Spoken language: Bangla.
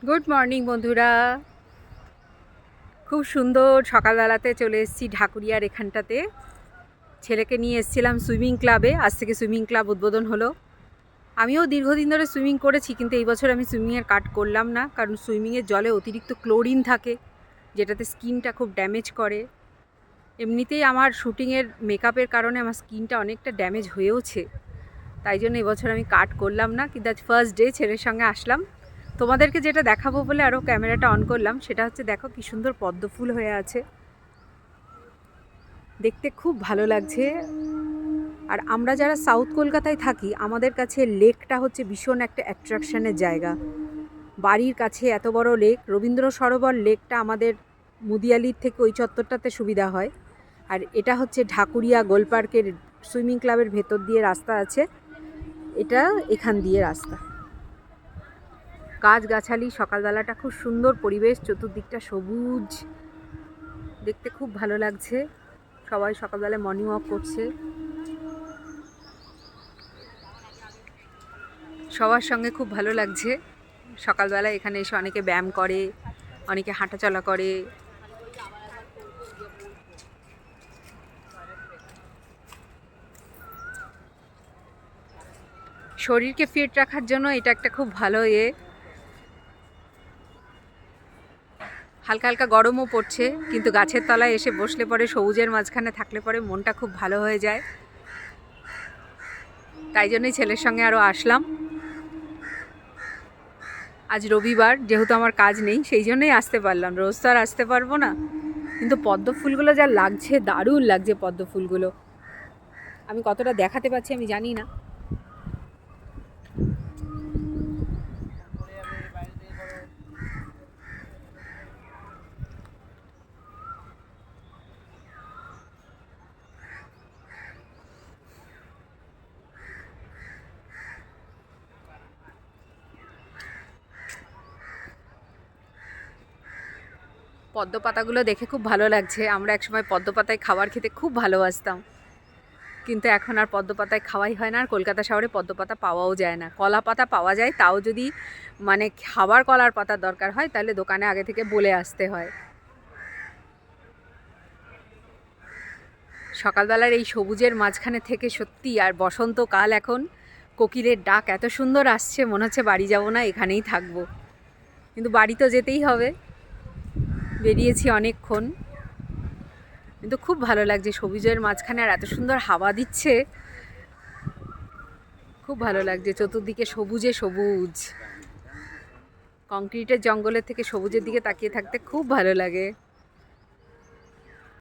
গুড মর্নিং বন্ধুরা। খুব সুন্দর সকালবেলাতে চলে এসেছি ঢাকুরিয়ার এখানটাতে। ছেলেকে নিয়ে এসেছিলাম সুইমিং ক্লাবে। আজ থেকে সুইমিং ক্লাব উদ্বোধন হলো। আমিও দীর্ঘদিন ধরে সুইমিং করেছি, কিন্তু এই বছর আমি সুইমিংয়ের কাট করলাম না, কারণ সুইমিংয়ের জলে অতিরিক্ত ক্লোরিন থাকে, যেটাতে স্কিনটা খুব ড্যামেজ করে। এমনিতেই আমার শ্যুটিংয়ের মেকআপের কারণে আমার স্কিনটা অনেকটা ড্যামেজ হয়েওছে, তাই জন্য এবছর আমি কাট করলাম না। কিন্তু আজ ফার্স্ট ডে, ছেলের সঙ্গে আসলাম। তোমাদেরকে যেটা দেখাবো বলে আরও ক্যামেরাটা অন করলাম, সেটা হচ্ছে দেখো কি সুন্দর পদ্ম ফুল হয়ে আছে, দেখতে খুব ভালো লাগছে। আর আমরা যারা সাউথ কলকাতায় থাকি, আমাদের কাছে লেকটা হচ্ছে ভীষণ একটা অ্যাট্রাকশনের জায়গা। বাড়ির কাছে এত বড় লেক, রবীন্দ্র সরোবর লেকটা আমাদের মুদিয়ালির থেকে ওই চত্বরটাতে সুবিধা হয়। আর এটা হচ্ছে ঢাকুরিয়া গোলপার্কের সুইমিং ক্লাবের ভেতর দিয়ে রাস্তা আছে, এটা এখান দিয়ে রাস্তা। গাছগাছালি, সকালবেলাটা খুব সুন্দর পরিবেশ, চতুর্দিকটা সবুজ, দেখতে খুব ভালো লাগছে। সবাই সকালবেলায় মর্নিং ওয়াক করছে, সবার সঙ্গে খুব ভালো লাগছে। সকালবেলা এখানে এসে অনেকে ব্যায়াম করে, অনেকে হাঁটাচলা করে। শরীরকে ফিট রাখার জন্য এটা একটা খুব ভালো হালকা হালকা গরমও পড়ছে, কিন্তু গাছের তলায় এসে বসলে পরে, সবুজের মাঝখানে থাকলে পরে মনটা খুব ভালো হয়ে যায়। তাই জন্যই ছেলের সঙ্গে আরও আসলাম। আজ রবিবার, যেহেতু আমার কাজ নেই, সেই জন্যই আসতে পারলাম। রোজ তো আর আসতে পারবো না। কিন্তু পদ্ম ফুলগুলো যা লাগছে, দারুণ লাগছে পদ্ম ফুলগুলো। আমি কতটা দেখাতে পারছি আমি জানি না। পদ্ম পাতাগুলো দেখে খুব ভালো লাগছে। আমরা একসময় পদ্ম পাতায় খাবার খেতে খুব ভালোবাসতাম, কিন্তু এখন আর পদ্ম পাতায় খাওয়াই হয় না। আর কলকাতা শহরে পদ্ম পাতা পাওয়াও যায় না। কলা পাতা পাওয়া যায়, তাও যদি মানে খাবার কলার পাতার দরকার হয়, তাহলে দোকানে আগে থেকে বলে আসতে হয়। সকালবেলার এই সবুজের মাঝখানে থেকে সত্যি, আর বসন্তকাল, এখন কোকিলের ডাক এত সুন্দর আসছে, মনে হচ্ছে বাড়ি যাব না, এখানেই থাকবো। কিন্তু বাড়ি তো যেতেই হবে। বেরিয়েছি অনেকক্ষণ, কিন্তু খুব ভালো লাগছে সবুজের মাঝখানে, আর এত সুন্দর হাওয়া দিচ্ছে, খুব ভালো লাগছে। চতুর্দিকে সবুজে সবুজ, কংক্রিটের জঙ্গলের থেকে সবুজের দিকে তাকিয়ে থাকতে খুব ভালো লাগে।